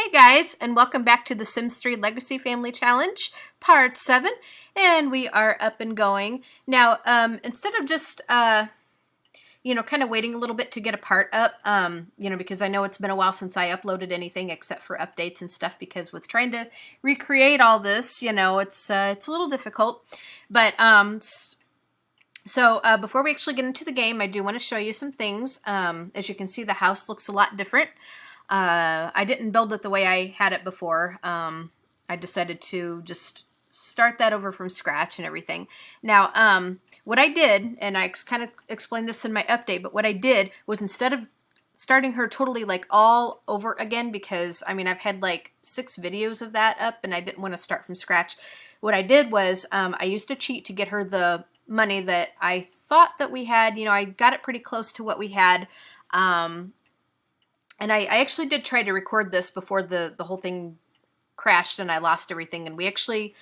Hey guys, and welcome back to the Sims 3 Legacy Family Challenge, Part 7, and we are up and going. Now, instead of just, kind of waiting a little bit to get a part up, because I know it's been a while since I uploaded anything except for updates and stuff, because with trying to recreate all this, it's a little difficult. But, before we actually get into the game, I do want to show you some things. As you can see, the house looks a lot different. I didn't build it the way I had it before. I decided to just start that over from scratch and everything. Now, what I did, and I kind of explained this in my update, but what I did was instead of starting her totally like all over again, because I mean, I've had like 6 videos of that up and I didn't want to start from scratch. What I did was, I used a cheat to get her the money that I thought that we had. I got it pretty close to what we had. And I actually did try to record this before the whole thing crashed and I lost everything. And we actually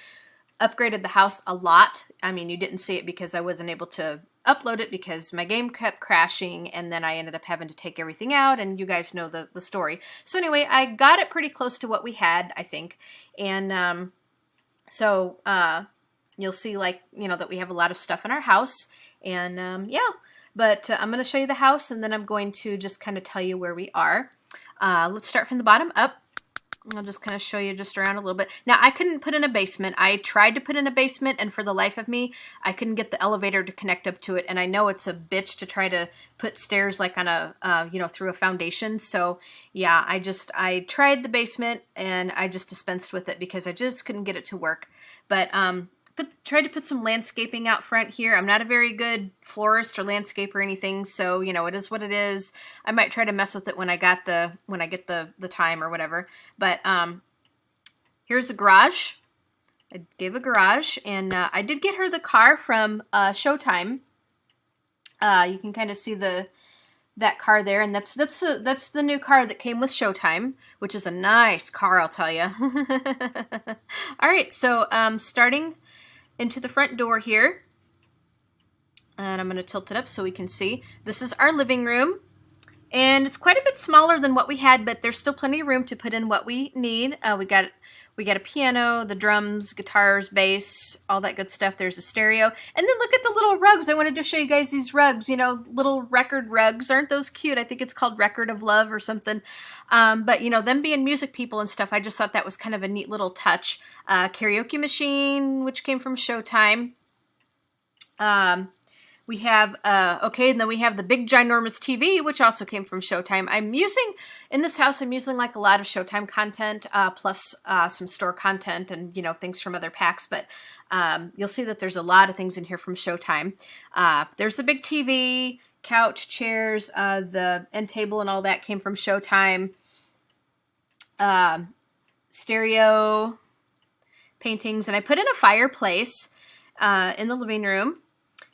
upgraded the house a lot. I mean, you didn't see it because I wasn't able to upload it because my game kept crashing. And then I ended up having to take everything out. And you guys know the story. So anyway, I got it pretty close to what we had, I think. And you'll see that we have a lot of stuff in our house. And yeah. But I'm going to show you the house, and then I'm going to just kind of tell you where we are. Let's start from the bottom up. I'll just kind of show you just around a little bit. Now, I couldn't put in a basement. I tried to put in a basement, and for the life of me, I couldn't get the elevator to connect up to it. And I know it's a bitch to try to put stairs like on a, through a foundation. So, yeah, I tried the basement, and I just dispensed with it because I just couldn't get it to work. But, tried to put some landscaping out front here. I'm not a very good florist or landscaper or anything, so it is what it is. I might try to mess with it when I get the time or whatever. But here's a garage. I gave a garage, and I did get her the car from Showtime. You can kind of see that car there, and that's the new car that came with Showtime, which is a nice car, I'll tell you. All right, so starting into the front door here, and I'm going to tilt it up so we can see. This is our living room, and it's quite a bit smaller than what we had, but there's still plenty of room to put in what we need. We got a piano, the drums, guitars, bass, all that good stuff. There's a stereo, and then look at the little rugs. I wanted to show you guys these rugs, little record rugs. Aren't those cute? I think it's called Record of Love or something. But them being music people and stuff, I just thought that was kind of a neat little touch. Karaoke machine, which came from Showtime. We have, and then we have the big ginormous TV, which also came from Showtime. In this house, I'm using like a lot of Showtime content, plus some store content and, things from other packs. But you'll see that there's a lot of things in here from Showtime. There's the big TV, couch, chairs, the end table and all that came from Showtime. Stereo, paintings, and I put in a fireplace in the living room.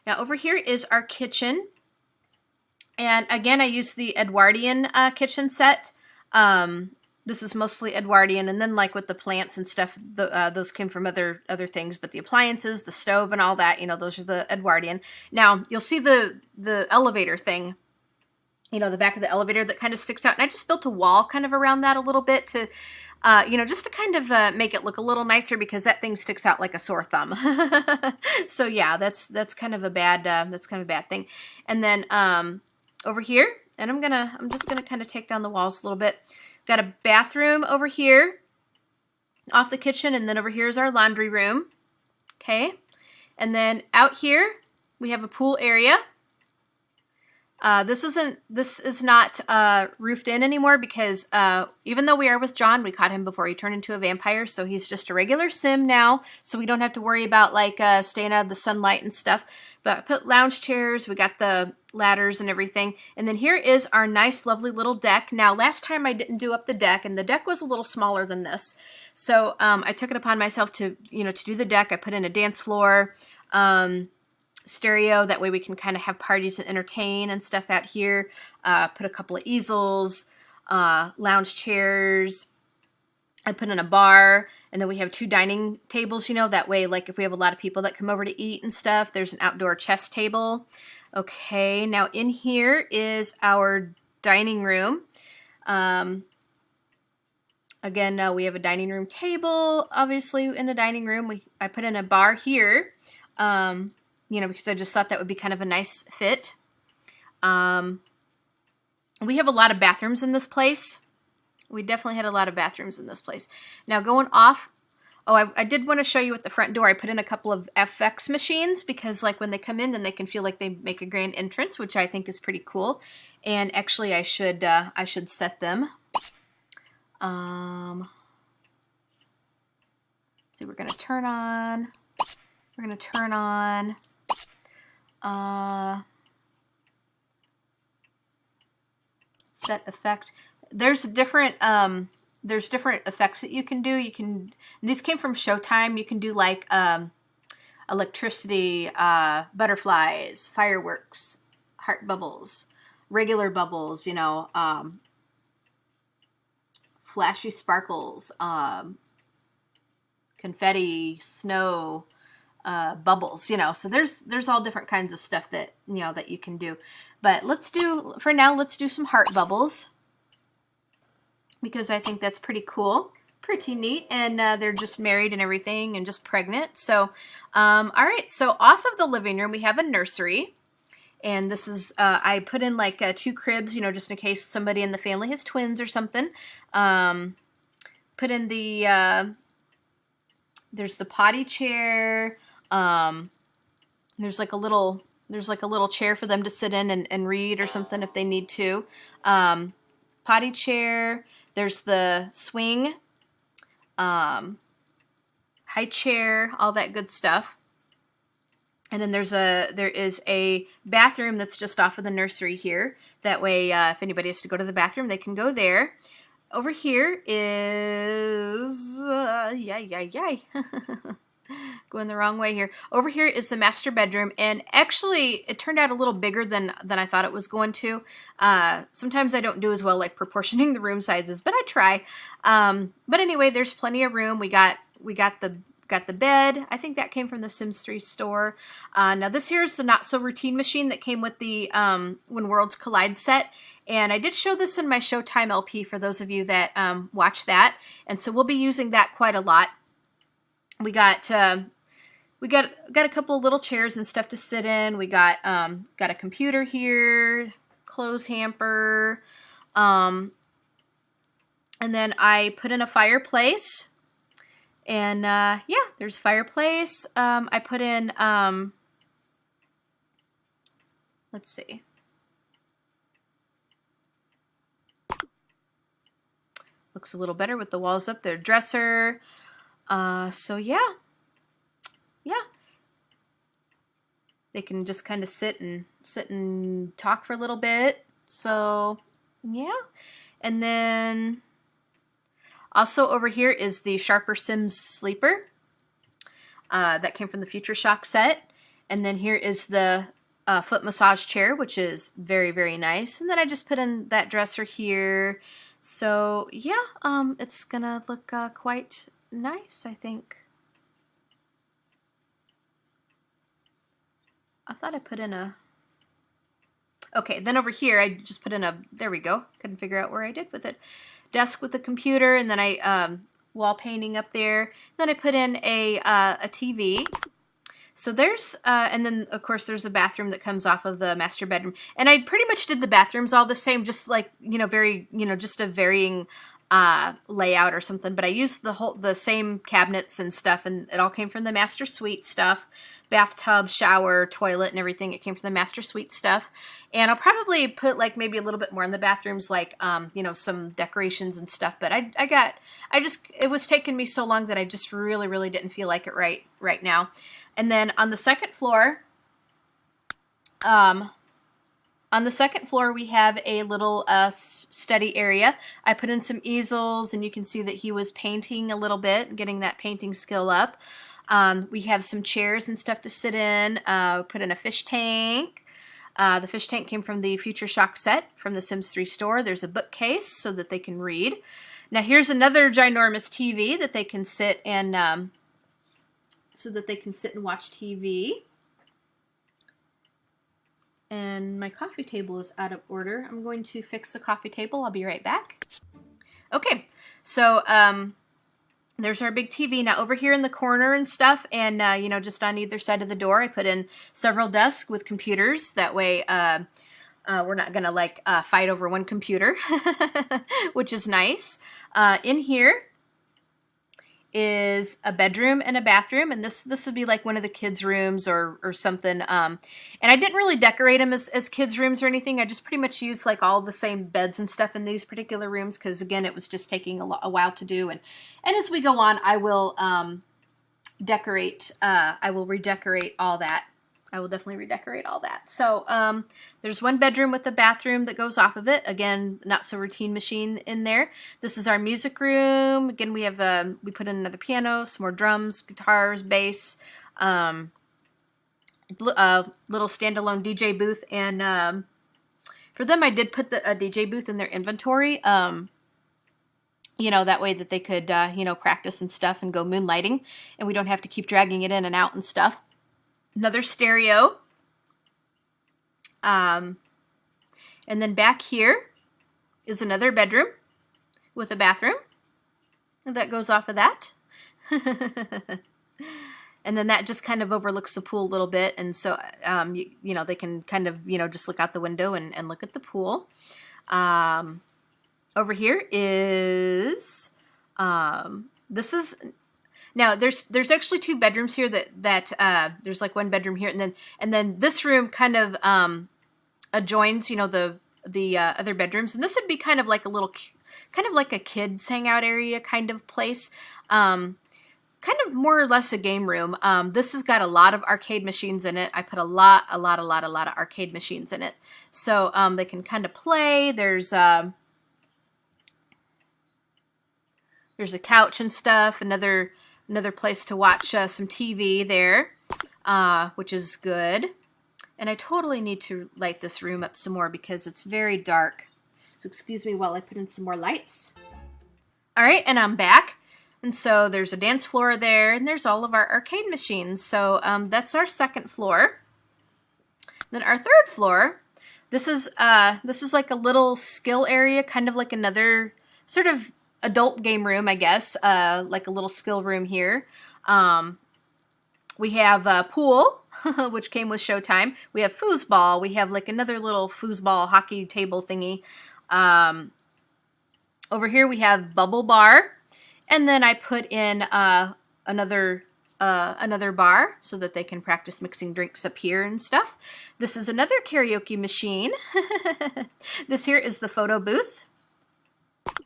Now over here is our kitchen, and again I used the Edwardian kitchen set. This is mostly Edwardian, and then like with the plants and stuff, those came from other things. But the appliances, the stove, and all that, those are the Edwardian. Now you'll see the elevator thing. The back of the elevator that kind of sticks out, and I just built a wall kind of around that a little bit to. Just to kind of make it look a little nicer because that thing sticks out like a sore thumb. So yeah, that's kind of a bad thing. And then over here, and I'm just gonna kind of take down the walls a little bit. Got a bathroom over here, off the kitchen, and then over here is our laundry room. Okay, and then out here we have a pool area. This is not roofed in anymore because even though we are with John, we caught him before he turned into a vampire, so he's just a regular sim now, so we don't have to worry about like staying out of the sunlight and stuff. But I put lounge chairs, we got the ladders and everything, and then here is our nice lovely little deck. Now last time I didn't do up the deck, and the deck was a little smaller than this, so I took it upon myself to to do the deck. I put in a dance floor, stereo, that way we can kind of have parties and entertain and stuff out here. Put a couple of easels, lounge chairs. I put in a bar, and then we have 2 dining tables, that way like if we have a lot of people that come over to eat and stuff, there's an outdoor chess table. Okay, now in here is our dining room. Again, we have a dining room table, obviously in the dining room. I put in a bar here, you know, because I just thought that would be kind of a nice fit. We have a lot of bathrooms in this place. We definitely had a lot of bathrooms in this place. Now going off, oh, I did want to show you at the front door, I put in a couple of FX machines because like when they come in, then they can feel like they make a grand entrance, which I think is pretty cool. And actually I should set them. So we're going to turn on, set effect. There's different effects that you can do. These came from Showtime. You can do like electricity, butterflies, fireworks, heart bubbles, regular bubbles, you know, flashy sparkles, confetti, snow, bubbles, you know. So there's all different kinds of stuff that, you know, that you can do. But let's do some heart bubbles because I think that's pretty cool, pretty neat. And they're just married and everything and just pregnant. So, all right. So off of the living room, we have a nursery. And this is, I put in like 2 cribs, you know, just in case somebody in the family has twins or something. Put in the, there's the potty chair. There's like a little chair for them to sit in and read or something if they need to. Potty chair. There's the swing, high chair, all that good stuff. And then there is a bathroom that's just off of the nursery here. That way, if anybody has to go to the bathroom, they can go there. Over here is, going the wrong way here. Over here is the master bedroom, and actually, it turned out a little bigger than I thought it was going to. Sometimes I don't do as well like proportioning the room sizes, but I try. But anyway, there's plenty of room. We got the bed. I think that came from the Sims 3 store. Now this here is the Not So Routine machine that came with the When Worlds Collide set. And I did show this in my Showtime LP for those of you that watch that. And so we'll be using that quite a lot. We got a couple of little chairs and stuff to sit in. We got a computer here, clothes hamper. And then I put in a fireplace. And, yeah, there's fireplace. I put in, let's see. Looks a little better with the walls up there. Dresser. So yeah. They can just kind of sit and talk for a little bit. So, yeah. And then also over here is the Sharper Sims sleeper that came from the Future Shock set. And then here is the foot massage chair, which is very, very nice. And then I just put in that dresser here. So yeah, it's gonna look quite nice, I think. I thought I put in a... Okay, then over here I just put in a... There we go. Couldn't figure out where I did with it. Desk with the computer, and then I wall painting up there. Then I put in a TV. So there's and then of course there's a bathroom that comes off of the master bedroom. And I pretty much did the bathrooms all the same, just like, you know, very, you know, just a varying layout or something. But I used the same cabinets and stuff, and it all came from the master suite stuff. Bathtub, shower, toilet, and everything. It came from the master suite stuff. And I'll probably put like maybe a little bit more in the bathrooms, like, you know, some decorations and stuff. But it was taking me so long that I just really, really didn't feel like it right now. And then on the second floor, we have a little study area. I put in some easels, and you can see that he was painting a little bit, getting that painting skill up. We have some chairs and stuff to sit in. Put in a fish tank. The fish tank came from the Future Shock set from the Sims 3 store. There's a bookcase so that they can read. Now here's another ginormous TV that they can sit and watch TV. And my coffee table is out of order. I'm going to fix the coffee table. I'll be right back. Okay, So there's our big TV. Now over here in the corner and stuff, and you know, just on either side of the door, I put in several desks with computers. That way we're not gonna like fight over one computer, which is nice. In here is a bedroom and a bathroom, and this would be like one of the kids' rooms or something. And I didn't really decorate them as kids' rooms or anything. I just pretty much used like all the same beds and stuff in these particular rooms because again, it was just taking a while to do. And as we go on, I will decorate. I will redecorate all that. I will definitely redecorate all that. So there's one bedroom with a bathroom that goes off of it. Again, not so routine machine in there. This is our music room. Again, we have we put in another piano, some more drums, guitars, bass, little standalone DJ booth. And for them, I did put a DJ booth in their inventory. You know, that way that they could, you know, practice and stuff and go moonlighting. And we don't have to keep dragging it in and out and stuff. Another stereo. And then back here is another bedroom with a bathroom. And that goes off of that. And then that just kind of overlooks the pool a little bit. And so, you know, they can kind of, you know, just look out the window and look at the pool. Over here is, this is... Now there's actually two bedrooms here that there's like one bedroom here and then this room kind of adjoins, you know, the other bedrooms, and this would be kind of like a kids hangout area kind of place, kind of more or less a game room. This has got a lot of arcade machines in it. I put a lot of arcade machines in it, so they can kind of play. There's a couch and stuff. Another place to watch some TV there, which is good. And I totally need to light this room up some more because it's very dark. So excuse me while I put in some more lights. All right, and I'm back. And so there's a dance floor there, and there's all of our arcade machines. So that's our second floor. Then our third floor, this is like a little skill area, kind of like another sort of adult game room, I guess, like a little skill room here. We have a pool, which came with Showtime. We have foosball. We have like another little foosball hockey table thingy. Over here we have bubble bar, and then I put in another bar so that they can practice mixing drinks up here and stuff. This is another karaoke machine. This here is the photo booth.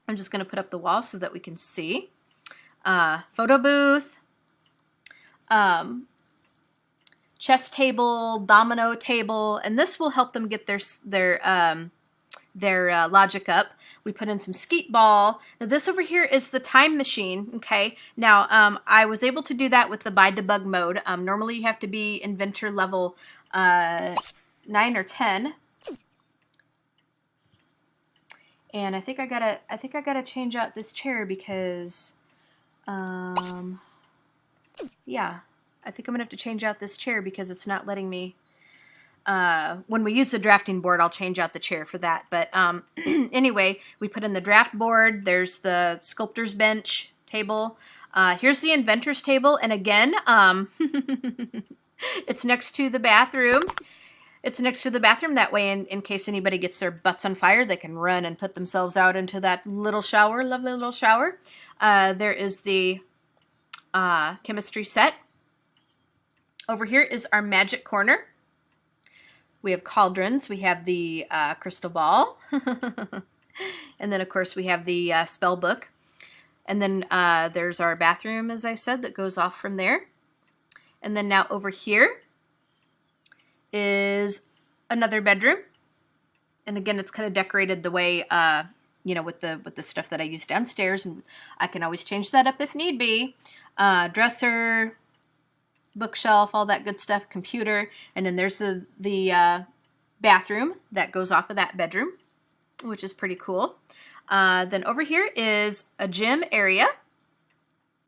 I'm just going to put up the wall so that we can see. Photo booth, chess table, domino table, and this will help them get their logic up. We put in some skeet ball. Now this over here is the time machine. Okay. Now I was able to do that with the by debug mode. Normally you have to be inventor level 9 or 10. And I think I gotta change out this chair because, yeah, I think I'm gonna have to change out this chair because it's not letting me. When we use the drafting board, I'll change out the chair for that. But anyway, we put in the draft board. There's the sculptor's bench table. Here's the inventor's table, and again, it's next to the bathroom. It's next to the bathroom. That way, in case anybody gets their butts on fire, they can run and put themselves out into that little shower, lovely little shower. There is the chemistry set. Over here is our magic corner. We have cauldrons. We have the crystal ball. And then, of course, we have the spell book. And then there's our bathroom, as I said, that goes off from there. And then now over here is another bedroom, and again it's kind of decorated the way you know, with the stuff that I use downstairs, and I can always change that up if need be. Dresser, bookshelf, all that good stuff, computer, and then there's the bathroom that goes off of that bedroom, which is pretty cool. Then over here is a gym area.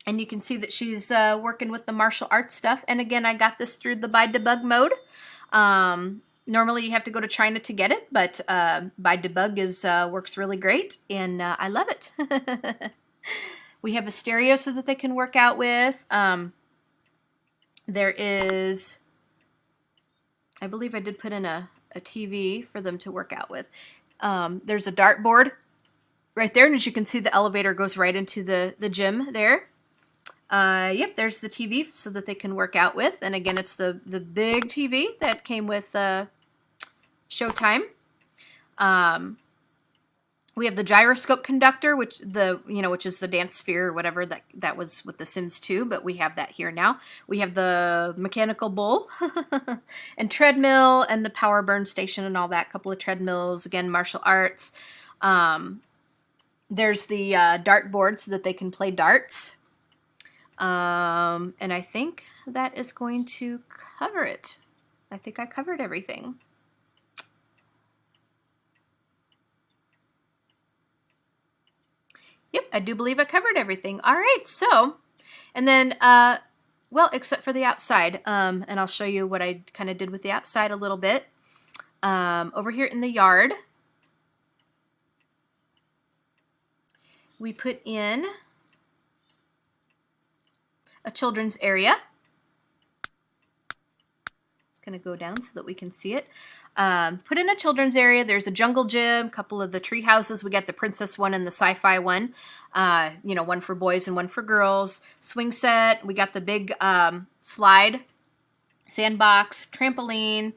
And you can see that she's working with the martial arts stuff. And again, I got this through the by debug mode. Normally you have to go to China to get it, but by debug works really great, and I love it. We have a stereo so that they can work out with. There is, I believe I did put in a TV for them to work out with. There's a dartboard right there, and as you can see, the elevator goes right into the gym there. Yep, there's the TV so that they can work out with. And again, it's the big TV that came with Showtime. We have the gyroscope conductor, which is the dance sphere or whatever that was with The Sims 2, but we have that here now. We have the mechanical bull and treadmill and the power burn station and all that. Couple of treadmills, again, martial arts. There's the dartboard so that they can play darts. And I think that is going to cover it. I think I covered everything. Yep, I do believe I covered everything. All right, so, and then, well, except for the outside, and I'll show you what I kind of did with the outside a little bit. Over here in the yard, we put in a children's area. It's going to go down so that we can see it. Put in a children's area. There's a jungle gym, a couple of the tree houses. We got the princess one and the sci-fi one. One for boys and one for girls. Swing set. We got the big slide, sandbox, trampoline.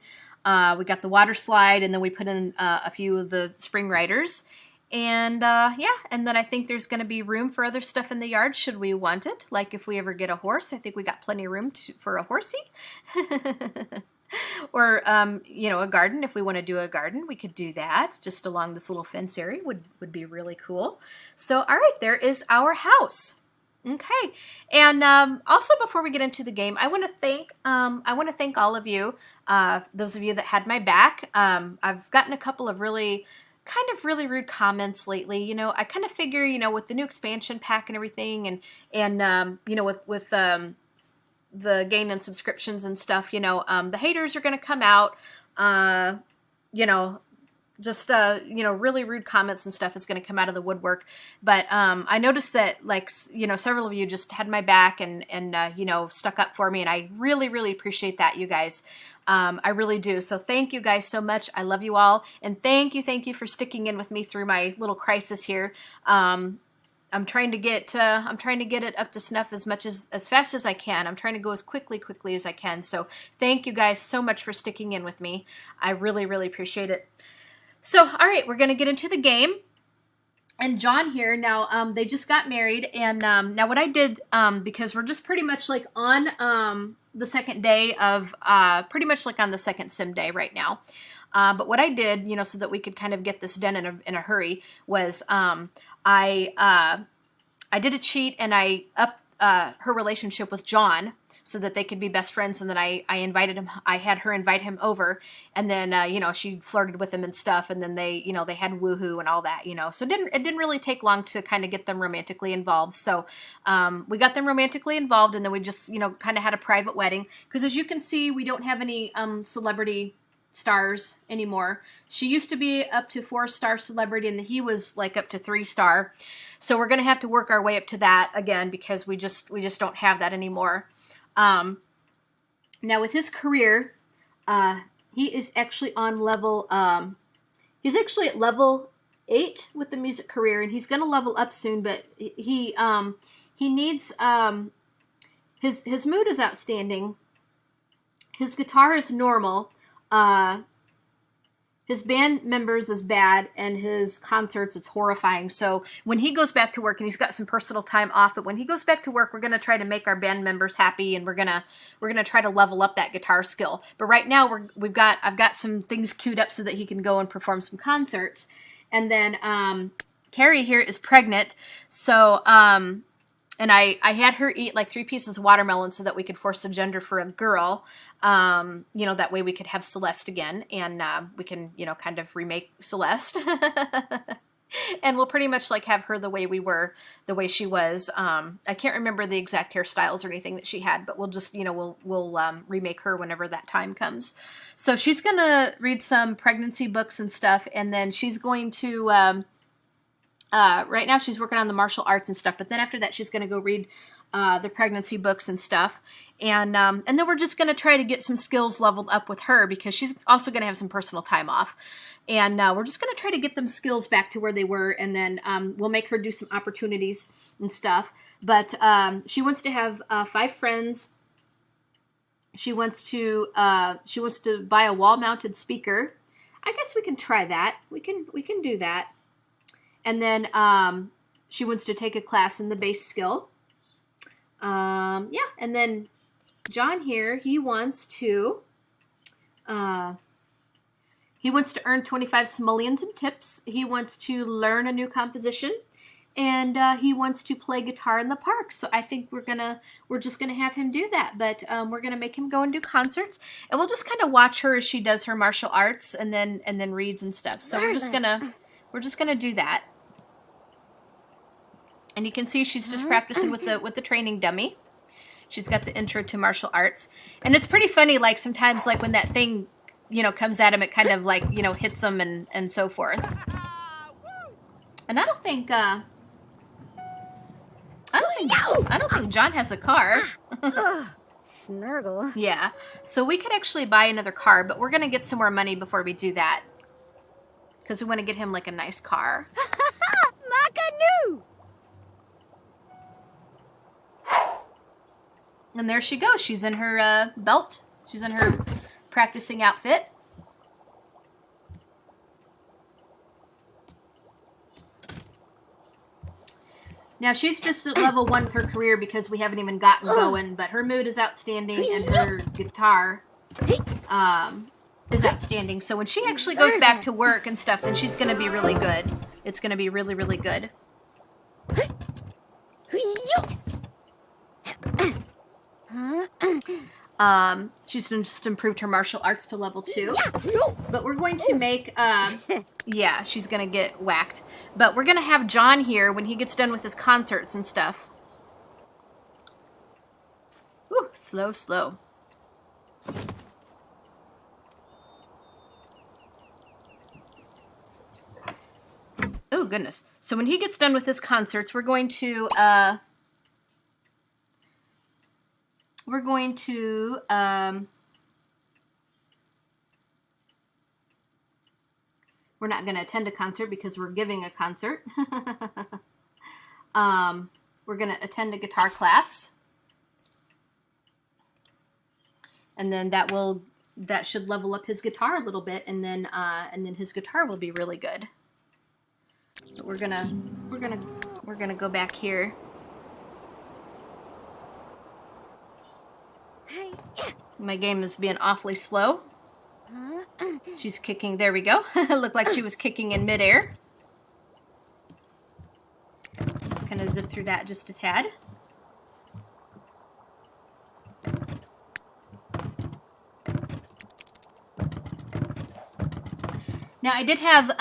We got the water slide, and then we put in a few of the spring riders. And yeah, and then I think there's going to be room for other stuff in the yard should we want it. Like if we ever get a horse, I think we got plenty of room for a horsey. Or, a garden. If we want to do a garden, we could do that just along this little fence area would be really cool. So, all right, there is our house. Okay. And also before we get into the game, I want to thank all of you, those of you that had my back. I've gotten a couple of really rude comments lately. I kind of figure, with the new expansion pack and everything and with the gain in subscriptions and stuff, the haters are going to come out, really rude comments and stuff is going to come out of the woodwork. But I noticed that, several of you just had my back and stuck up for me. And I really, really appreciate that, you guys. I really do. So thank you guys so much. I love you all. And thank you for sticking in with me through my little crisis here. I'm trying to get it up to snuff as fast as I can. I'm trying to go as quickly as I can. So thank you guys so much for sticking in with me. I really, really appreciate it. So, all right, we're going to get into the game. And here, now, they just got married. And now what I did, because we're just pretty much like on the second day of, pretty much like on the second sim day right now. But what I did, so that we could kind of get this done in a hurry was, I did a cheat and I upped her relationship with John so that they could be best friends. And then I invited him. I had her invite him over, and then she flirted with him and stuff. And then they had woohoo and all that. So it didn't really take long to kind of get them romantically involved. So we got them romantically involved, and then we just kind of had a private wedding because, as you can see, we don't have any celebrity stars anymore. She used to be up to 4-star celebrity, and he was like up to 3-star. So we're going to have to work our way up to that again because we just don't have that anymore. Now with his career, he is actually on level, he's actually at level 8 with the music career, and he's going to level up soon, but he needs, his mood is outstanding. His guitar is normal. His band members is bad, and his concerts is horrifying. So when he goes back to work, and he's got some personal time off, but when he goes back to work, we're going to try to make our band members happy, and we're going to try to level up that guitar skill. But right now I've got some things queued up so that he can go and perform some concerts. And then Carrie here is pregnant, so and I had her eat like 3 pieces of watermelon so that we could force the gender for a girl. That way we could have Celeste again, and we can, kind of remake Celeste. And we'll pretty much like have her the way she was. I can't remember the exact hairstyles or anything that she had, but we'll just, we'll remake her whenever that time comes. So she's going to read some pregnancy books and stuff, and then she's going to Right now she's working on the martial arts and stuff, but then after that she's going to go read the pregnancy books and stuff. And then we're just going to try to get some skills leveled up with her because she's also going to have some personal time off. And we're just going to try to get them skills back to where they were, and then we'll make her do some opportunities and stuff. But she wants to have 5 friends. She wants to buy a wall-mounted speaker. I guess we can try that. We can do that. And then she wants to take a class in the base skill. Yeah, and then John here, he wants to earn 25 simoleons in tips. He wants to learn a new composition, and he wants to play guitar in the park. So I think we're just gonna have him do that. But we're gonna make him go and do concerts, and we'll just kind of watch her as she does her martial arts, and then reads and stuff. So we're just gonna do that. And you can see she's just practicing with the training dummy. She's got the intro to martial arts, and it's pretty funny. Like sometimes, like when that thing, comes at him, it kind of like hits him and so forth. And I don't think John has a car. Snurgle. Yeah, so we could actually buy another car, but we're gonna get some more money before we do that because we want to get him like a nice car. Makanoo! And there she goes. She's in her belt. She's in her practicing outfit. Now, she's just at level 1 with her career because we haven't even gotten going, but her mood is outstanding and her guitar is outstanding. So when she actually goes back to work and stuff, then she's going to be really good. It's going to be really, really good. She's just improved her martial arts to level 2. But we're going to make, yeah, she's going to get whacked. But we're going to have John here when he gets done with his concerts and stuff. Whew, slow, slow. Oh, goodness. So when he gets done with his concerts, we're going to we're not going to attend a concert because we're giving a concert. We're going to attend a guitar class. And then that should level up his guitar a little bit, and then his guitar will be really good. But we're gonna go back here. My game is being awfully slow. She's kicking. There we go. Looked like she was kicking in midair. Just kind of zip through that just a tad. Now I did have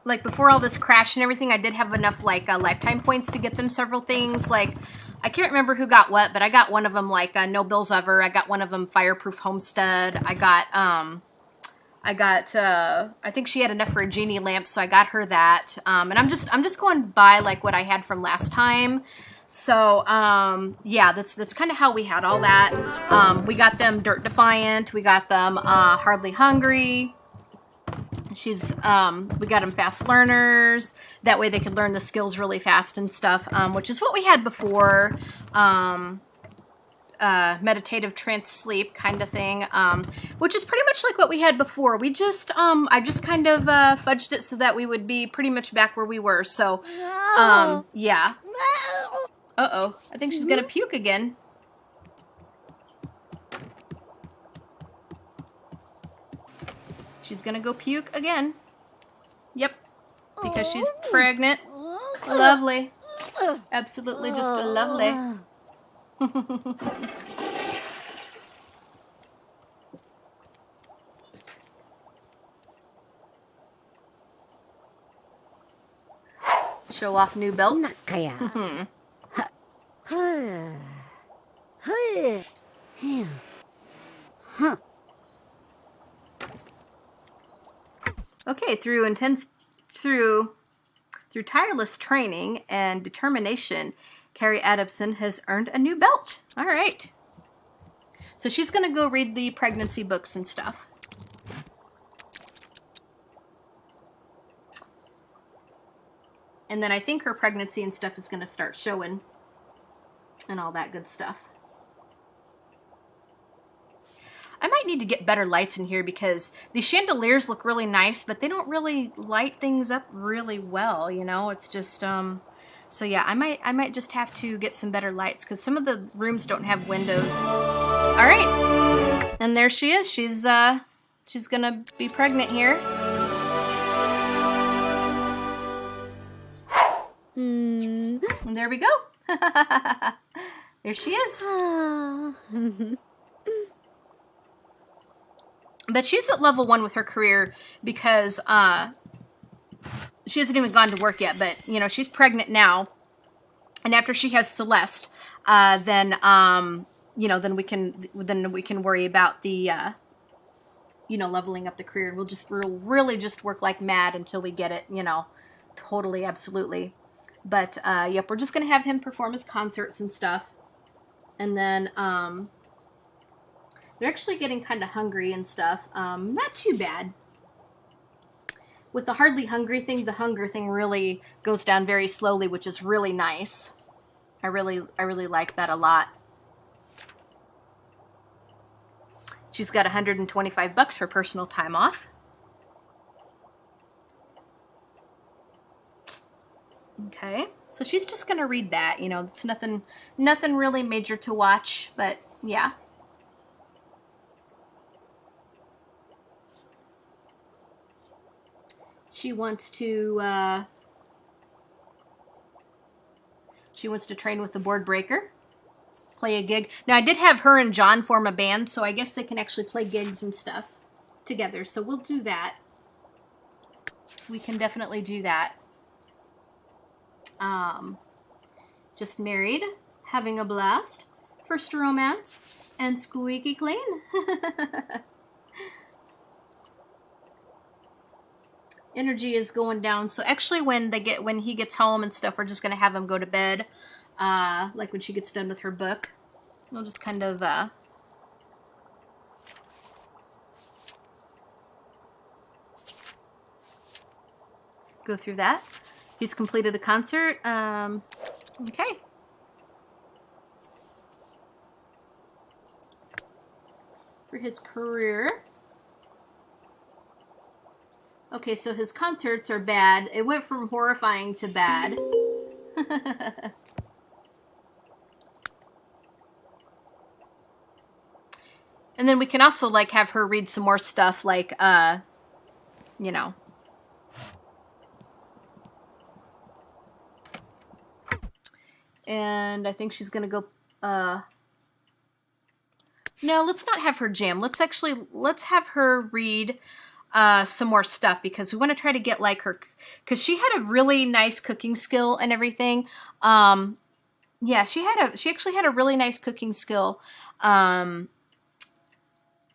like before all this crash and everything, I did have enough like lifetime points to get them several things. Like I can't remember who got what, but I got one of them like No Bills Ever. I got one of them Fireproof Homestead. I think she had enough for a genie lamp, so I got her that. And I'm just going by like what I had from last time. So yeah, that's kind of how we had all that. We got them Dirt Defiant. We got them Hardly Hungry. We got them fast learners. That way they could learn the skills really fast and stuff, which is what we had before. Meditative trance sleep kind of thing, which is pretty much like what we had before. We just, I just kind of fudged it so that we would be pretty much back where we were. So, yeah. Uh-oh. I think she's gonna puke again. She's gonna go puke again. Yep. Because she's pregnant. Lovely. Absolutely just lovely. Show off new belt. Okay, through Through tireless training and determination, Carrie Adamson has earned a new belt. All right. So she's going to go read the pregnancy books and stuff. And then I think her pregnancy and stuff is going to start showing and all that good stuff. I might need to get better lights in here because these chandeliers look really nice, but they don't really light things up really well, you know? It's just, so yeah, I might just have to get some better lights because some of the rooms don't have windows. All right. And there she is. She's gonna be pregnant here. And there we go. There she is. But she's at level 1 with her career because she hasn't even gone to work yet. But you know, she's pregnant now, and after she has Celeste, then you know, then we can worry about the you know, leveling up the career. We'll really just work like mad until we get it, you know, totally, absolutely. But, yep, we're just going to have him perform his concerts and stuff. And then, they're actually getting kind of hungry and stuff. Not too bad. With the hardly hungry thing, the hunger thing really goes down very slowly, which is really nice. I really like that a lot. She's got $125 for personal time off. Okay, so she's just gonna read that. You know, it's nothing really major to watch, but yeah. She wants to train with the board breaker, play a gig. Now I did have her and John form a band, so I guess they can actually play gigs and stuff together. So we'll do that. We can definitely do that. Just married, having a blast, first romance, and squeaky clean. Energy is going down. So actually when he gets home and stuff, we're just going to have him go to bed. Like when she gets done with her book. We'll just kind of, go through that. He's completed a concert. Okay. For his career. Okay, so his concerts are bad. It went from horrifying to bad. And then we can also, like, have her read some more stuff, like, you know. And I think she's going to go, no, let's not have her jam. Let's have her read some more stuff because we want to try to get like her, because she had a really nice cooking skill and everything. Yeah, she actually had a really nice cooking skill, and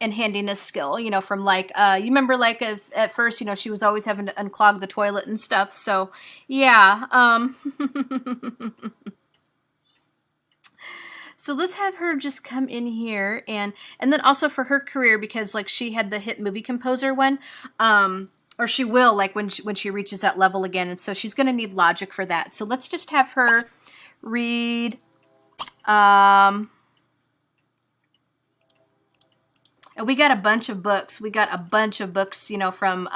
handiness skill, you know, from like, you remember like at first, you know, she was always having to unclog the toilet and stuff. So yeah, so let's have her just come in here and then also for her career, because like she had the hit movie composer one, or she will, like when she reaches that level again. And so she's going to need logic for that. So let's just have her read, and we got a bunch of books. We got a bunch of books, you know, from,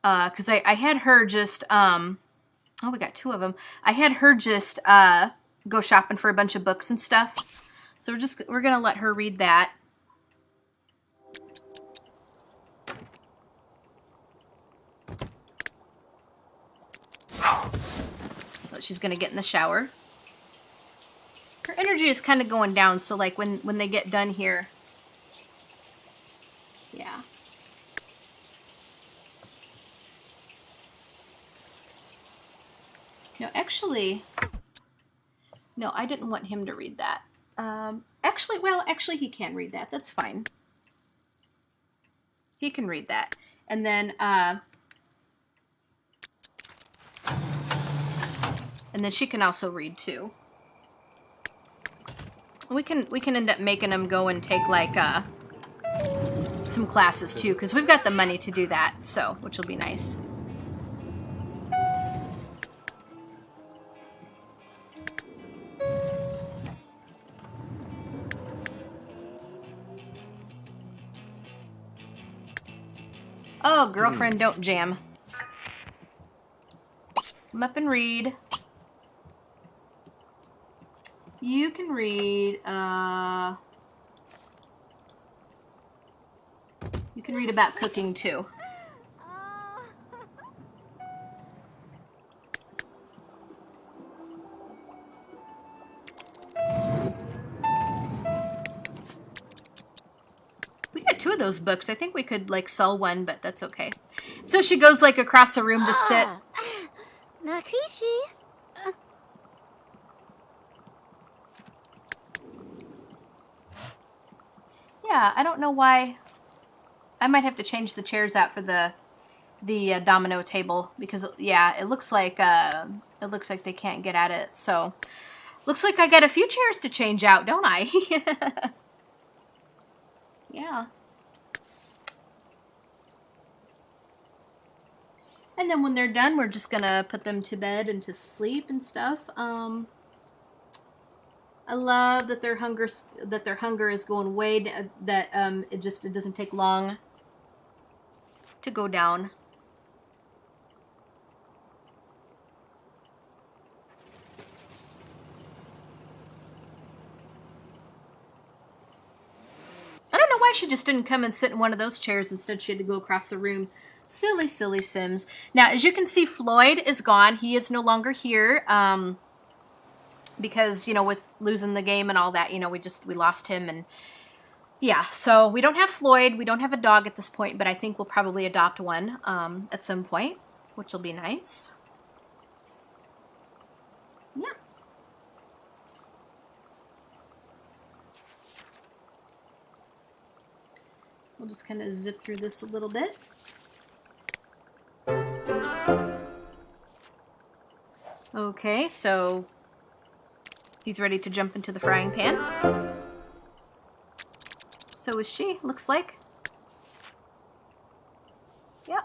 cause I had her just, oh, we got 2 of them. I had her just go shopping for a bunch of books and stuff. So we're gonna let her read that. So she's gonna get in the shower. Her energy is kind of going down, so like when they get done here. Yeah. No, actually, no, I didn't want him to read that. Actually, he can read that. That's fine. He can read that. And then, And then she can also read too. We can end up making them go and take like some classes too, because we've got the money to do that, so which will be nice. Oh, girlfriend, don't jam. Come up and read. You can read, you can read about cooking too. We got 2 of those books. I think we could like sell one, but that's okay. So she goes like across the room to sit. Nakishi. Yeah, I don't know why. I might have to change the chairs out for the domino table because yeah, it looks like they can't get at it. So looks like I got a few chairs to change out, don't I? Yeah. And then when they're done, we're just gonna put them to bed and to sleep and stuff. I love that their hunger is going way that it doesn't take long to go down. I don't know why she just didn't come and sit in one of those chairs. Instead, she had to go across the room. Silly, silly Sims. Now, as you can see, Floyd is gone. He is no longer here. Because, you know, with losing the game and all that, you know, we lost him, and yeah, so we don't have Floyd, we don't have a dog at this point, but I think we'll probably adopt one at some point, which will be nice. Yeah. We'll just kind of zip through this a little bit. Okay, so he's ready to jump into the frying pan. So is she, looks like. Yeah.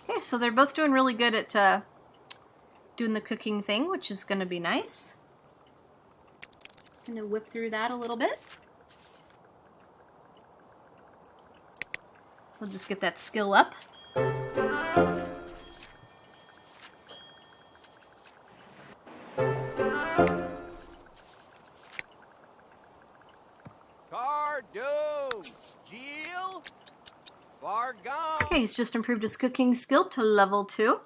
Okay, so they're both doing really good at doing the cooking thing, which is going to be nice. Just going to whip through that a little bit. We'll just get that skill up. Okay, he's just improved his cooking skill to level 2.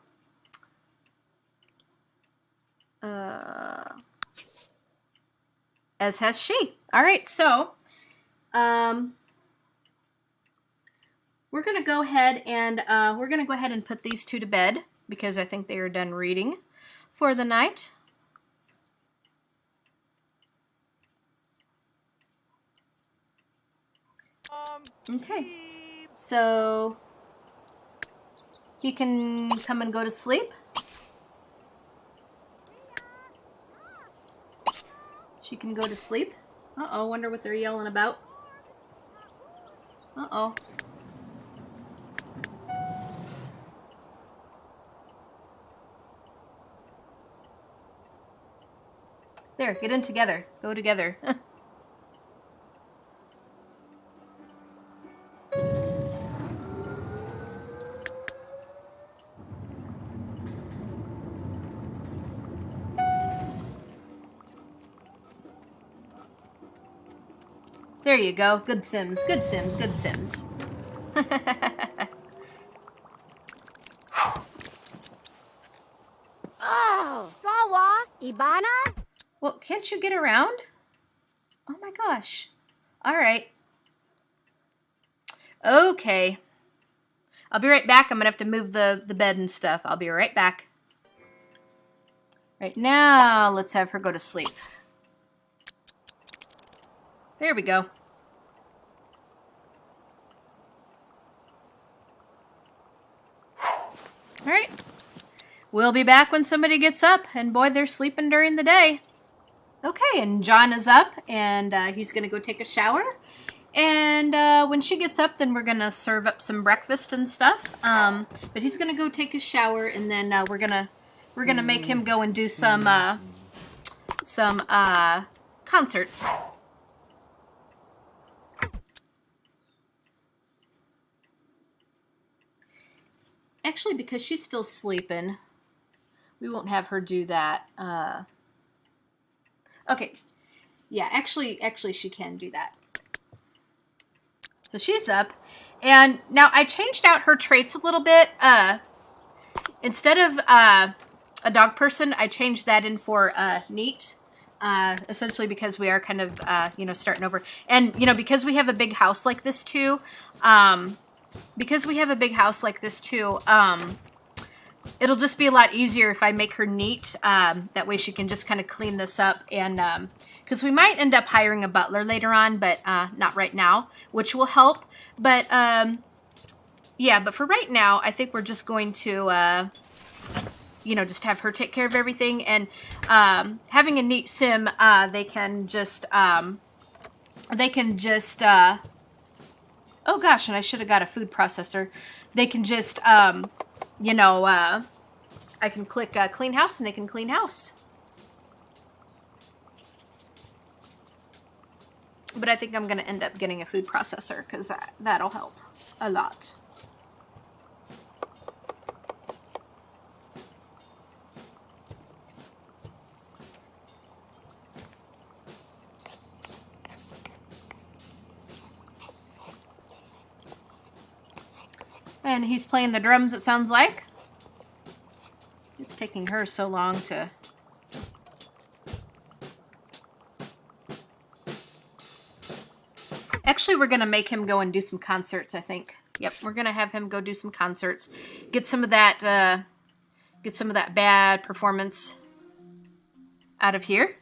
As has she. Alright, so we're gonna go ahead and put these 2 to bed because I think they are done reading for the night. Okay, so he can come and go to sleep. She can go to sleep. Uh-oh, wonder what they're yelling about. Uh-oh. There, get in together. Go together. There you go. Good Sims. Good Sims. Good Sims. Oh, Rawa, Ibana. Well, can't you get around? Oh my gosh. All right. Okay. I'll be right back. I'm going to have to move the bed and stuff. I'll be right back. Right now, let's have her go to sleep. There we go. we'll be back when somebody gets up. And boy, they're sleeping during the day. Okay, and John is up, and he's going to go take a shower. And when she gets up, then we're going to serve up some breakfast and stuff. But he's going to go take a shower, and then we're gonna make him go and do some concerts. Actually, because she's still sleeping, we won't have her do that. Okay. Yeah, actually she can do that. So she's up. And now I changed out her traits a little bit. Instead of a dog person, I changed that in for neat. Essentially because we are kind of, starting over. And, because we have a big house like this too, it'll just be a lot easier if I make her neat. That way she can just kind of clean this up. And because we might end up hiring a butler later on, but not right now, which will help. But yeah, but for right now, I think we're just going to, just have her take care of everything. And having a neat sim, they can just, oh gosh, and I should have got a food processor. They can just, I can click clean house and they can clean house. But I think I'm going to end up getting a food processor because that'll help a lot. And he's playing the drums, it sounds like. It's taking her so long to... Actually, we're going to make him go and do some concerts, I think. Yep, we're going to have him go do some concerts. Get some of that bad performance out of here.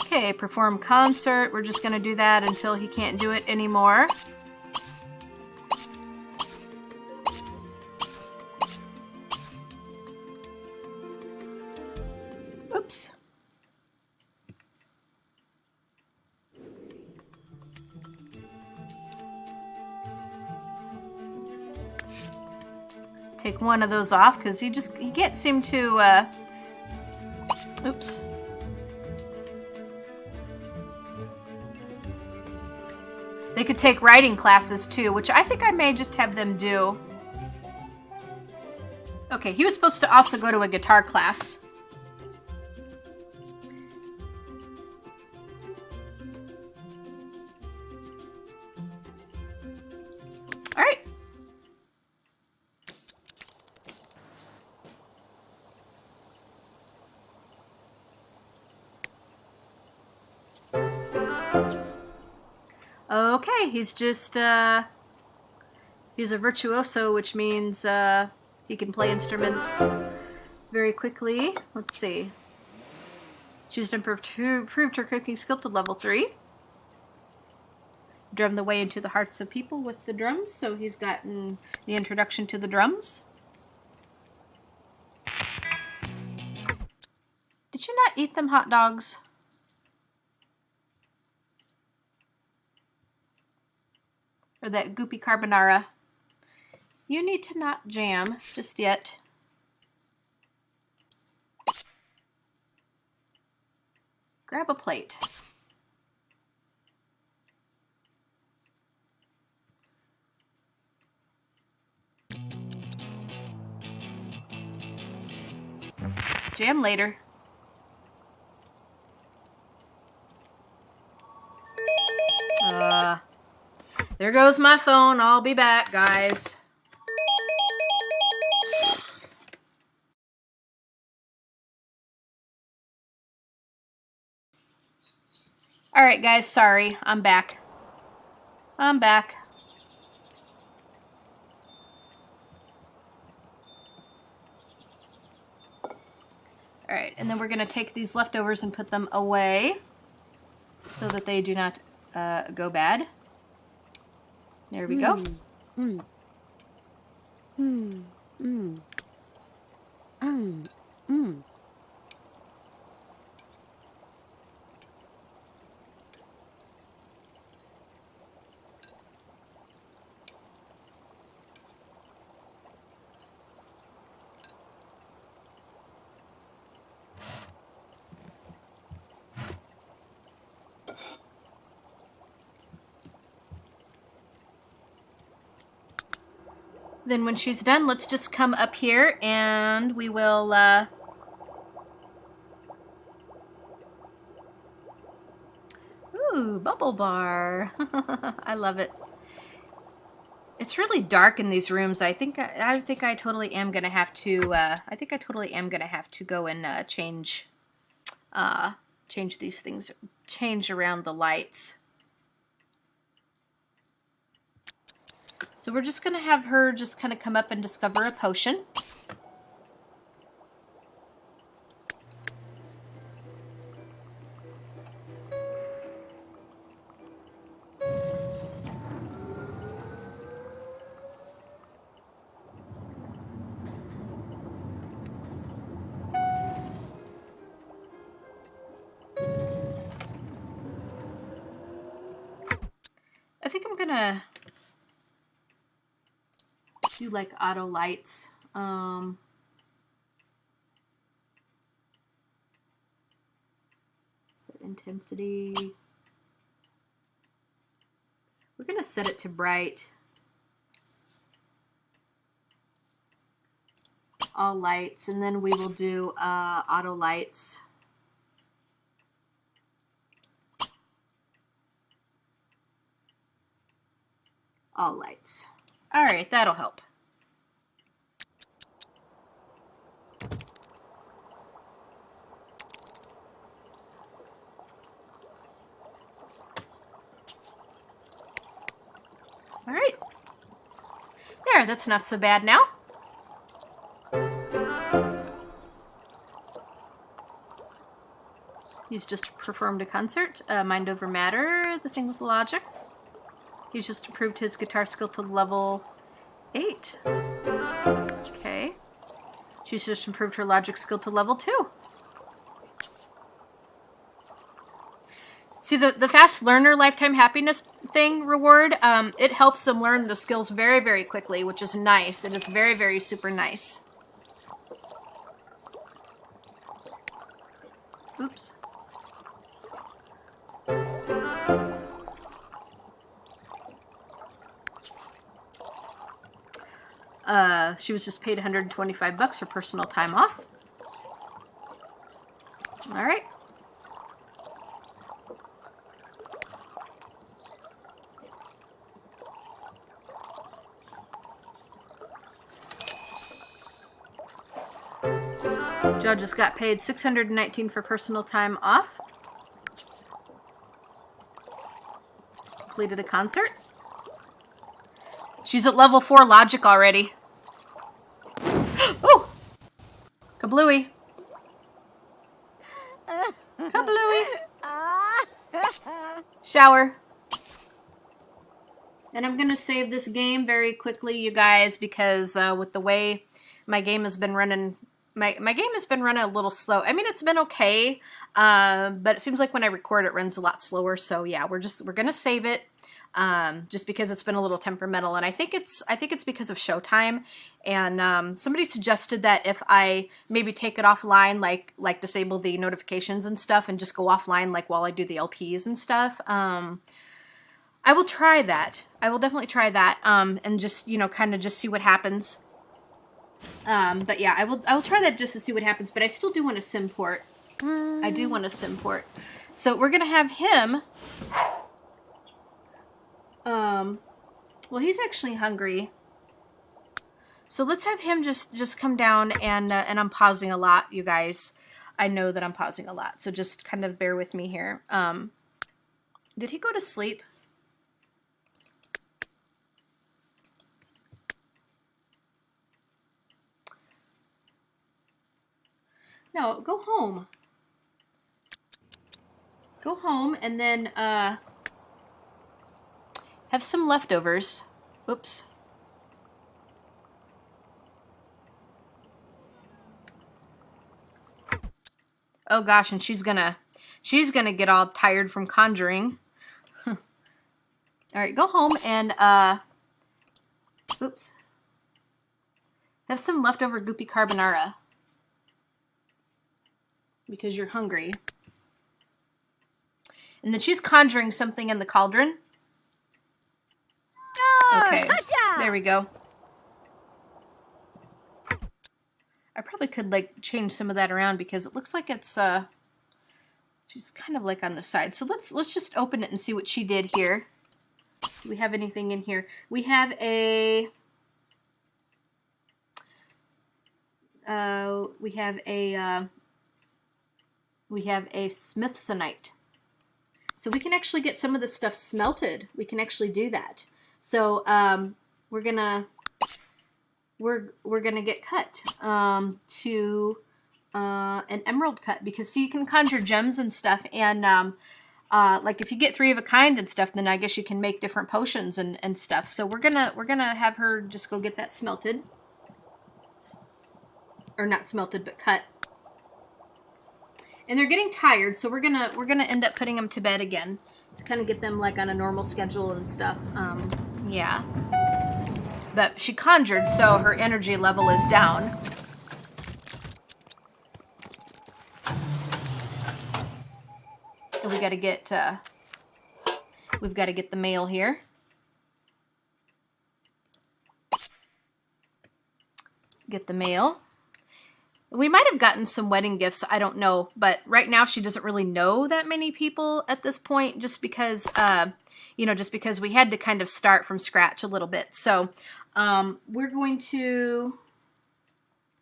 Okay, perform concert. We're just going to do that until he can't do it anymore. Oops. Take one of those off because he can't seem to, oops. They could take writing classes too, which I think I may just have them do. Okay, he was supposed to also go to a guitar class. All right. Okay, he's just, he's a virtuoso, which means he can play instruments very quickly. Let's see. She's improved her cooking skill to level 3. Drum the way into the hearts of people with the drums, so he's gotten the introduction to the drums. Did you not eat them hot dogs? Or that goopy carbonara. You need to not jam just yet. Grab a plate. Jam later. There goes my phone. I'll be back, guys. All right, guys. Sorry. I'm back. I'm back. All right, and then we're going to take these leftovers and put them away so that they do not go bad. There we go. Hmm. Mm. Mm. Then when she's done, let's just come up here and we will ooh, bubble bar. I love it. It's really dark in these rooms. I think I totally am gonna have to go and change these things, change around the lights. So we're just gonna have her just kind of come up and discover a potion. I think I'm gonna do like auto lights. Set intensity. We're gonna set it to bright. All lights, and then we will do auto lights. All lights. All right, that'll help. All right. There, that's not so bad now. He's just performed a concert, Mind Over Matter, the thing with logic. He's just improved his guitar skill to level 8. Okay. She's just improved her logic skill to level 2. See, the fast learner lifetime happiness thing reward, it helps them learn the skills very, very quickly, which is nice. It is very, very super nice. Oops. She was just paid $125 for personal time off. All right. Joe just got paid $619 for personal time off. Completed a concert. She's at level 4 logic already. Oh! Kablooey. Kablooey. Shower. And I'm going to save this game very quickly, you guys, because with the way my game has been running, my game has been running a little slow. I mean, it's been okay, but it seems like when I record, it runs a lot slower. So yeah, we're going to save it. Just because it's been a little temperamental, and I think it's because of showtime. And somebody suggested that if I maybe take it offline, like disable the notifications and stuff, and just go offline like while I do the LPs and stuff. I will try that. I will definitely try that. And just kind of just see what happens. But yeah, I will try that just to see what happens. But I still do want a sim port. I do want a sim port. So we're gonna have him. Well, he's actually hungry. So let's have him just come down, and I'm pausing a lot, you guys. I know that I'm pausing a lot, so just kind of bear with me here. Did he go to sleep? No, go home. Go home, and then have some leftovers. Oops. Oh gosh, and she's gonna get all tired from conjuring. All right, go home and oops. Have some leftover goopy carbonara because you're hungry. And then she's conjuring something in the cauldron. Okay, there we go. I probably could like change some of that around because it looks like it's she's kind of like on the side. So let's just open it and see what she did here. Do we have anything in here? We have a Smithsonite. So we can actually get some of this stuff smelted. We can actually do that. So we're gonna get cut to an emerald cut, because see, you can conjure gems and stuff, and like if you get 3 of a kind and stuff, then I guess you can make different potions and stuff. So we're gonna have her just go get that smelted, or not smelted but cut. And they're getting tired, so we're gonna end up putting them to bed again to kind of get them like on a normal schedule and stuff. Yeah. But she conjured, so her energy level is down. And we got to get we've got to get the mail here. Get the mail. We might have gotten some wedding gifts, I don't know, but right now she doesn't really know that many people at this point, just because, you know, just because we had to kind of start from scratch a little bit. So we're going to,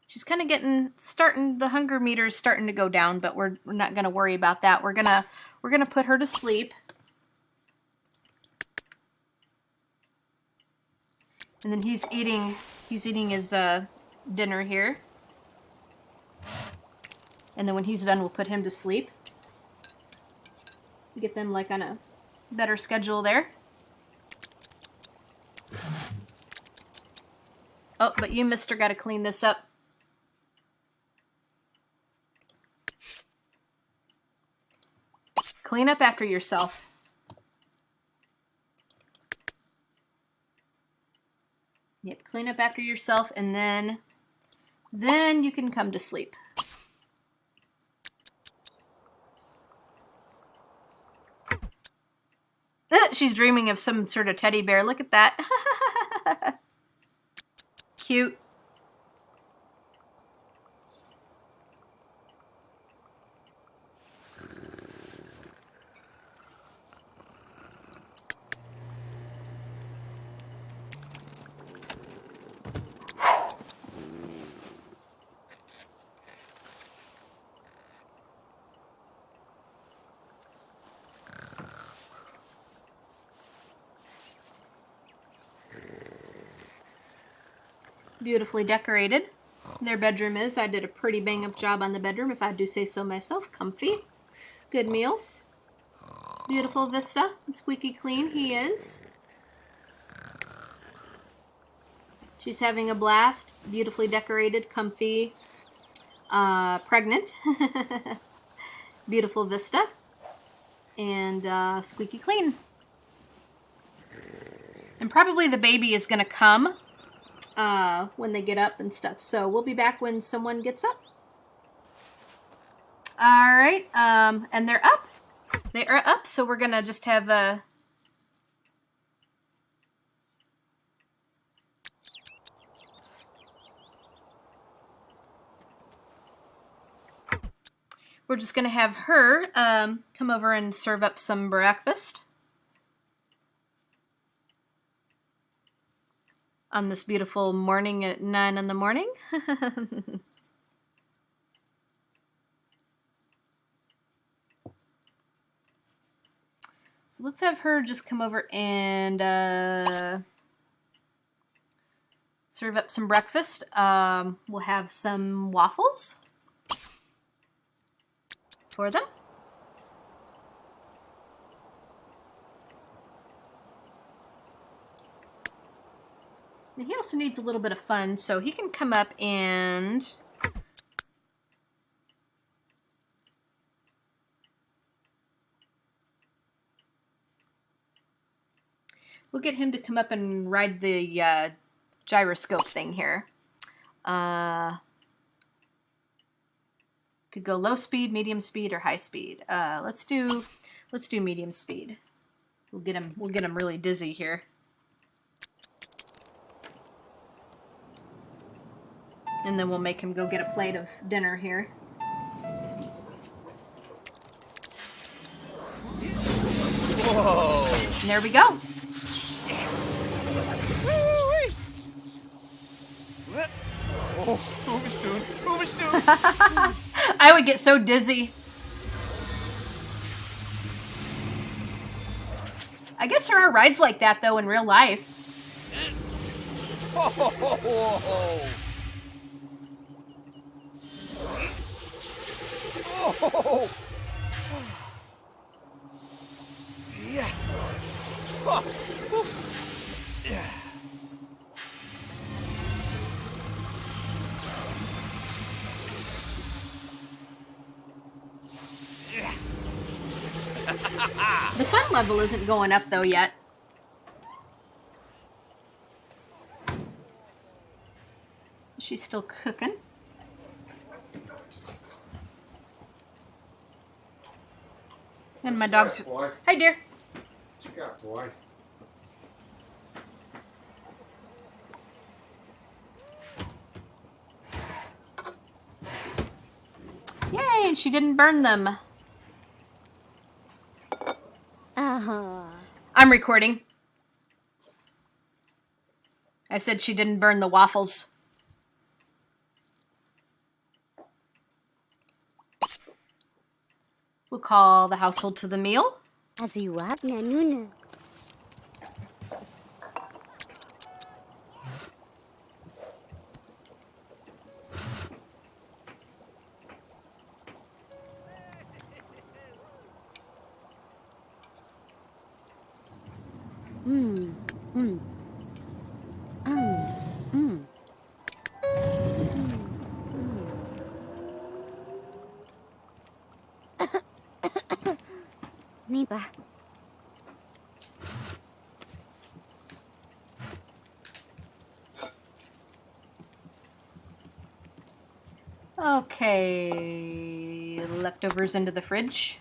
she's kind of the hunger meter's starting to go down, but we're not going to worry about that. We're going to put her to sleep. And then he's eating his dinner here. And then when he's done, we'll put him to sleep. Get them like on a better schedule there. Oh, but you, mister, got to clean this up. Clean up after yourself. Yep, clean up after yourself, and then you can come to sleep. She's dreaming of some sort of teddy bear. Look at that. Cute. Beautifully decorated. Their bedroom is. I did a pretty bang-up job on the bedroom, if I do say so myself. Comfy. Good meal. Beautiful vista. Squeaky clean he is. She's having a blast. Beautifully decorated, comfy, pregnant. Beautiful vista. And squeaky clean. And probably the baby is going to come when they get up and stuff. So we'll be back when someone gets up. All right, and they're up. They are up, so we're gonna just have a we're just gonna have her come over and serve up some breakfast on this beautiful morning at 9 in the morning. So let's have her just come over and serve up some breakfast. We'll have some waffles for them. And he also needs a little bit of fun, so he can come up and We'll get him to come up and ride the gyroscope thing here. Could go low speed, medium speed, or high speed. Let's do medium speed. We'll get him really dizzy here. And then we'll make him go get a plate of dinner here. Whoa! And there we go. Oh, move it soon. I would get so dizzy. I guess there are rides like that though in real life. Oh. Oh. Yeah. Oh. Yeah. The fun level isn't going up though yet. She's still cooking. And my dog's... Hi, dear. Check out, boy. Yay, and she didn't burn them. I'm recording. I said she didn't burn the waffles. We'll call the household to the meal. Niba. Okay, leftovers into the fridge.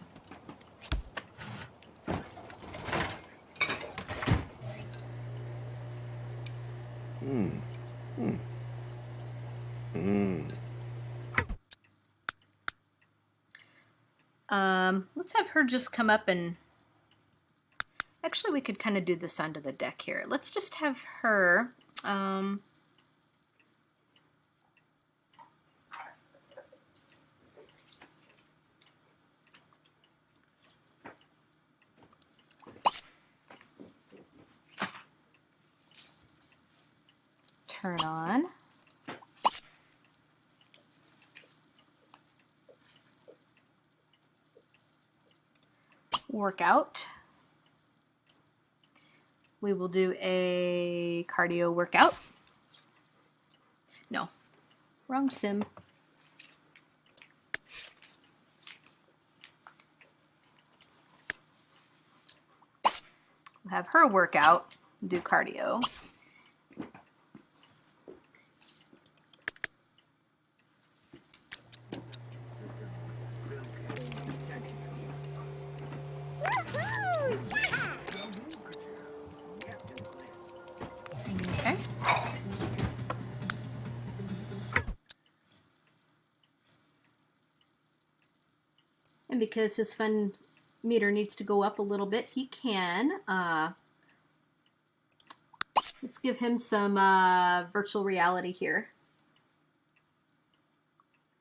Let's have her just come up and... Actually, we could kind of do this onto the deck here. Let's just have her... turn on. Workout. We will do a cardio workout. No, wrong sim. We'll have her work out and do cardio. Okay. And because his fun meter needs to go up a little bit, he can. Let's give him some virtual reality here.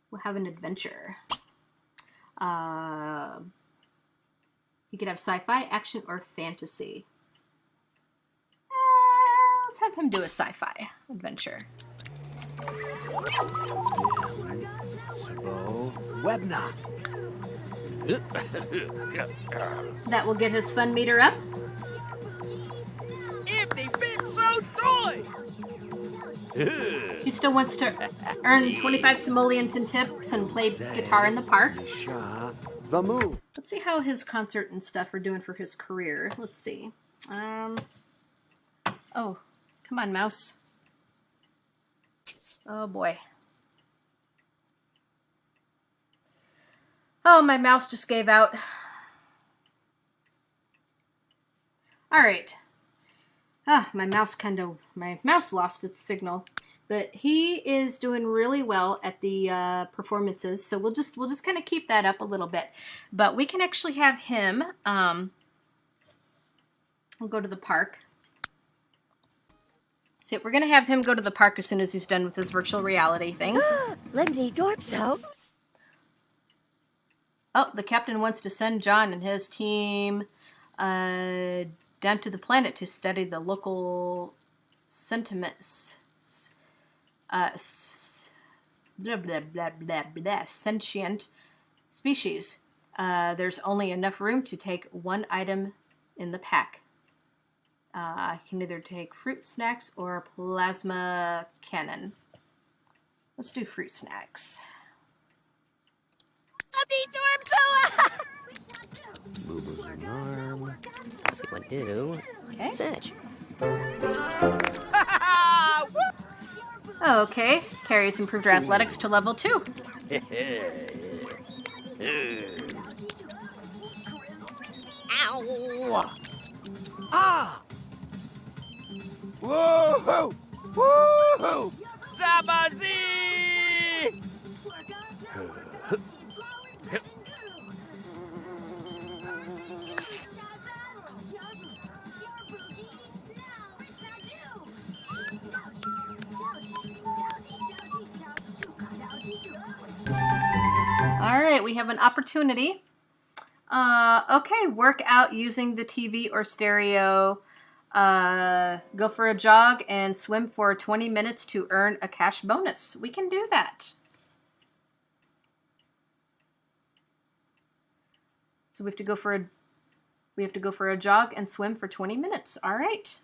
We'll have an adventure. You could have sci-fi, action, or fantasy. Let's have him do a sci-fi adventure. Webna. That will get his fun meter up. He still wants to earn 25 simoleons in tips and play guitar in the park. Let's see how his concert and stuff are doing for his career. Let's see. Oh, come on, mouse. Oh boy. Oh, my mouse just gave out. All right. My mouse lost its signal, but he is doing really well at the performances. So we'll just kind of keep that up a little bit. But we can actually have him. We'll go to the park. So we're gonna have him go to the park as soon as he's done with his virtual reality thing. Lemony Dorpso. Oh, the captain wants to send John and his team down to the planet to study the local sentiments. Sentient species. There's only enough room to take one item in the pack. You can either take fruit snacks or a plasma cannon. Let's do fruit snacks. Lemony Dorpso. Boo-boo's an arm. Let's see what do. Okay. Search. Okay. Carrie's improved her athletics to level 2. Ow! Ah! Whoa! Woo! Sabazi! All right, we have an opportunity. Okay, work out using the TV or stereo. Go for a jog and swim for 20 minutes to earn a cash bonus. We can do that. So we have to go for a jog and swim for 20 minutes. All right.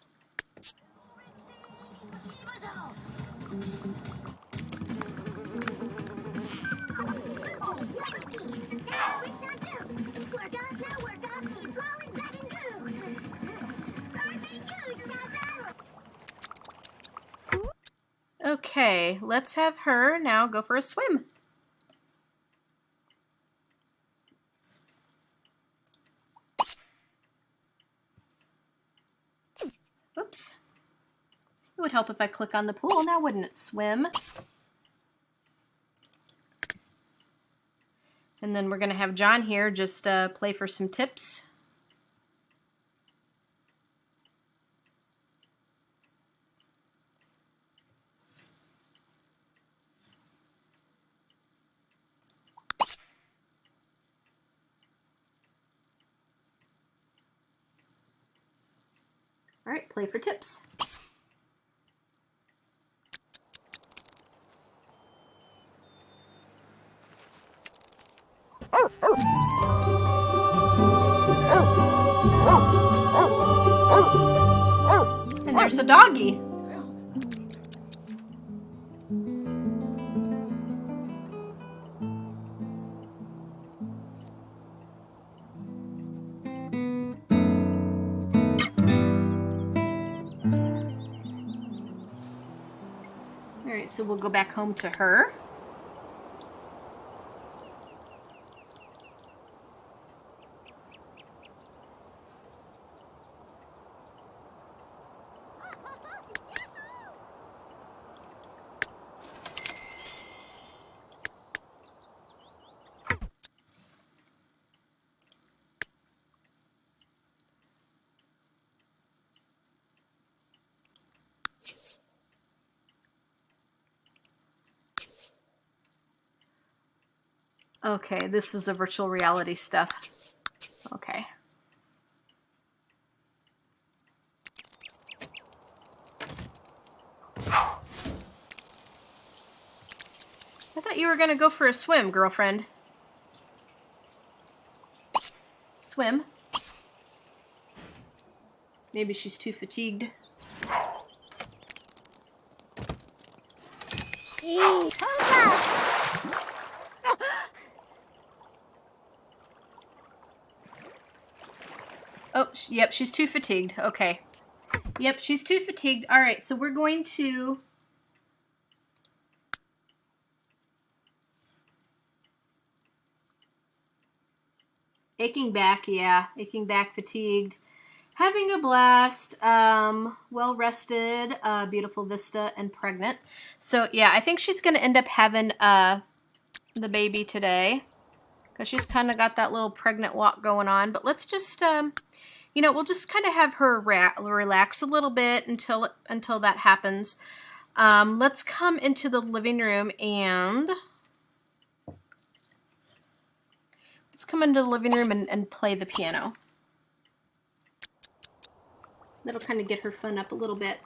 Okay, let's have her now go for a swim. Oops. It would help if I click on the pool now, wouldn't it? Swim. And then we're going to have John here just play for some tips. All right, play for tips. And there's a doggy. All right, so we'll go back home to her. Okay, this is the virtual reality stuff. Okay. I thought you were going to go for a swim, girlfriend. Swim. Maybe she's too fatigued. Oh, yep, she's too fatigued. Okay. Yep, she's too fatigued. All right, so we're going to... Aching back, yeah. Aching back, fatigued. Having a blast, well rested, beautiful vista, and pregnant. So yeah, I think she's going to end up having the baby today. Because she's kind of got that little pregnant walk going on. But let's just... you know, we'll just kind of have her relax a little bit until that happens. Let's come into the living room and and play the piano. That'll kind of get her fun up a little bit.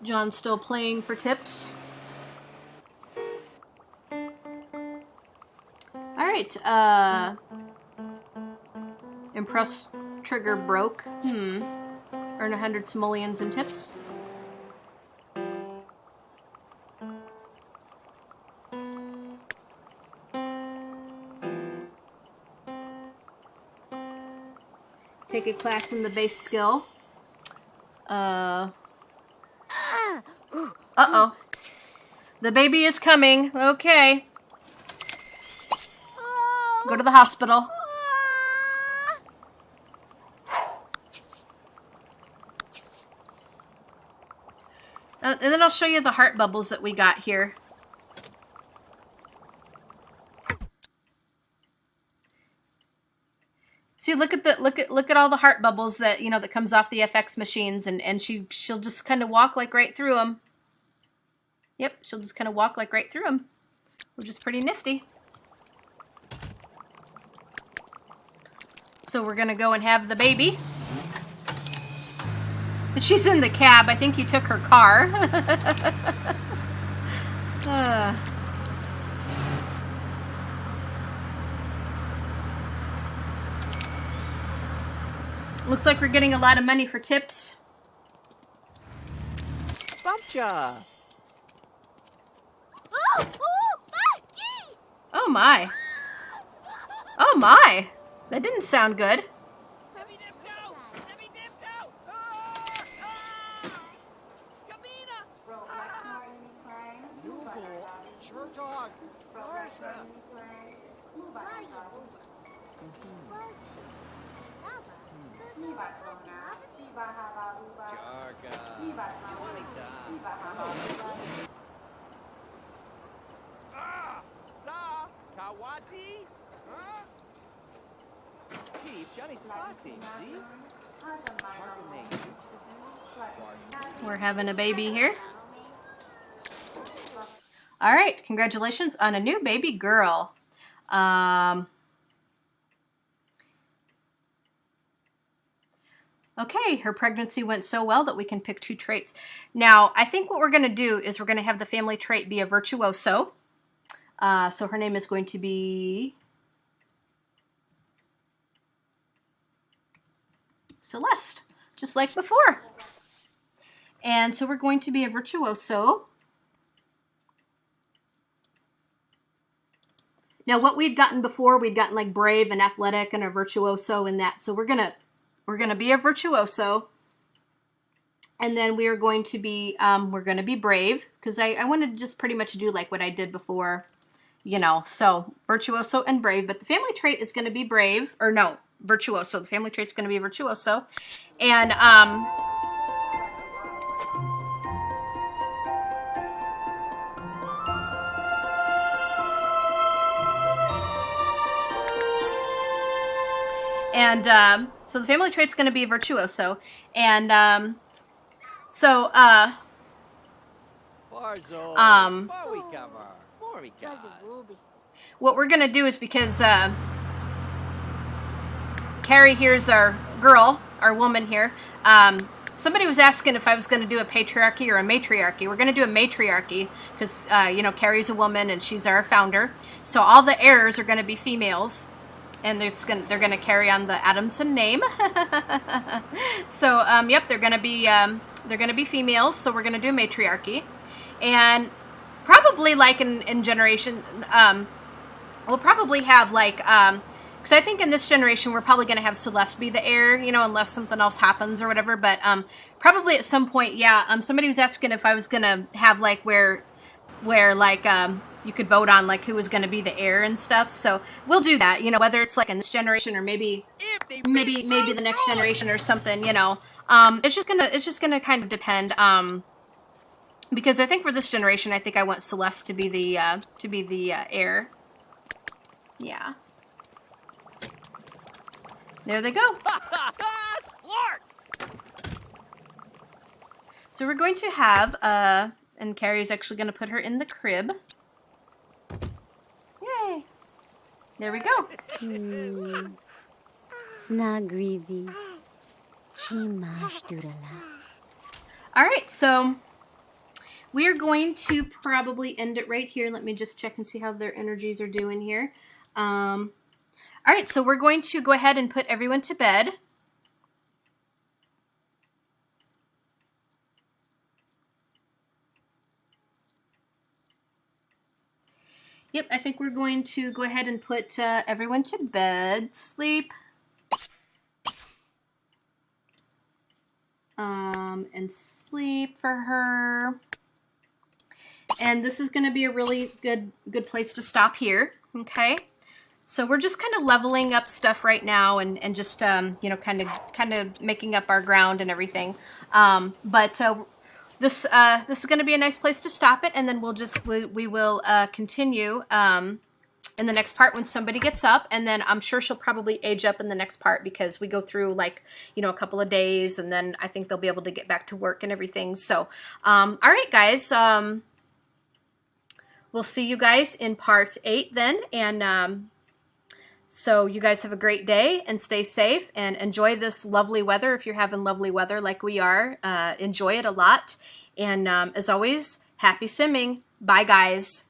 John's still playing for tips. Alright, impress trigger broke. Earn 100 simoleons in tips. Take a class in the base skill. Uh-oh. The baby is coming. Okay. Go to the hospital. And then I'll show you the heart bubbles that we got here. See, look at all the heart bubbles that, you know, that comes off the FX machines, and she'll just kind of walk like right through them. Yep, she'll just kind of walk like right through them, which is pretty nifty. So we're gonna go and have the baby. She's in the cab. I think he took her car. Looks like we're getting a lot of money for tips. Bumpcha! Oh my. Oh my. That didn't sound good. Let me dip go! Let me dip go! Kamina! Nugal, Chertog, Larsa. Jarga. Iwanita. Sa, Kawati? Huh? Chief, Johnny's fussy, see? We're having a baby here. All right, congratulations on a new baby girl. Okay, her pregnancy went so well that we can pick 2 traits. Now, I think what we're going to do is we're going to have the family trait be a virtuoso. So her name is going to be Celeste, just like before. And so we're going to be a virtuoso. Now, what we'd gotten before, we'd gotten like brave and athletic and a virtuoso and that. So we're gonna be a virtuoso, and then we are going to be brave, because I wanted to just pretty much do like what I did before, you know. So virtuoso and brave, but the family trait is going to be brave, or no, virtuoso. The family trait's going to be virtuoso, and so the family trait's going to be a virtuoso, and what we're going to do is, because Carrie here's our girl, our woman here, somebody was asking if I was going to do a patriarchy or a matriarchy. We're going to do a matriarchy because, you know, Carrie's a woman and she's our founder. So all the heirs are going to be females. And they're gonna carry on the Adamson name. So yep, they're gonna be females. So we're gonna do matriarchy, and probably like in generation, we'll probably have like, because I think in this generation we're probably going to have Celeste be the heir, you know, unless something else happens or whatever. But probably at some point, yeah. Somebody was asking if I was going to have like where like you could vote on like who was going to be the heir and stuff. So we'll do that, you know, whether it's like in this generation or maybe the next generation or something, you know. It's just gonna kind of depend. Because I think for this generation, I think I want Celeste to be the heir. Yeah. There they go. So we're going to have, and Carrie's actually going to put her in the crib. Yay. There we go. Snagrivi. Chimash doodala. All right, so we are going to probably end it right here. Let me just check and see how their energies are doing here. All right, so we're going to go ahead and put everyone to bed. Yep, I think we're going to go ahead and put everyone to bed. Sleep. And sleep for her. And this is going to be a really good place to stop here. Okay. So we're just kind of leveling up stuff right now and just, you know, kind of making up our ground and everything. This is going to be a nice place to stop it. And then we will continue, in the next part when somebody gets up, and then I'm sure she'll probably age up in the next part because we go through like, you know, a couple of days, and then I think they'll be able to get back to work and everything. So, all right, guys, we'll see you guys in part 8 then. And, so you guys have a great day and stay safe and enjoy this lovely weather. If you're having lovely weather like we are, enjoy it a lot. And, as always, happy simming. Bye, guys.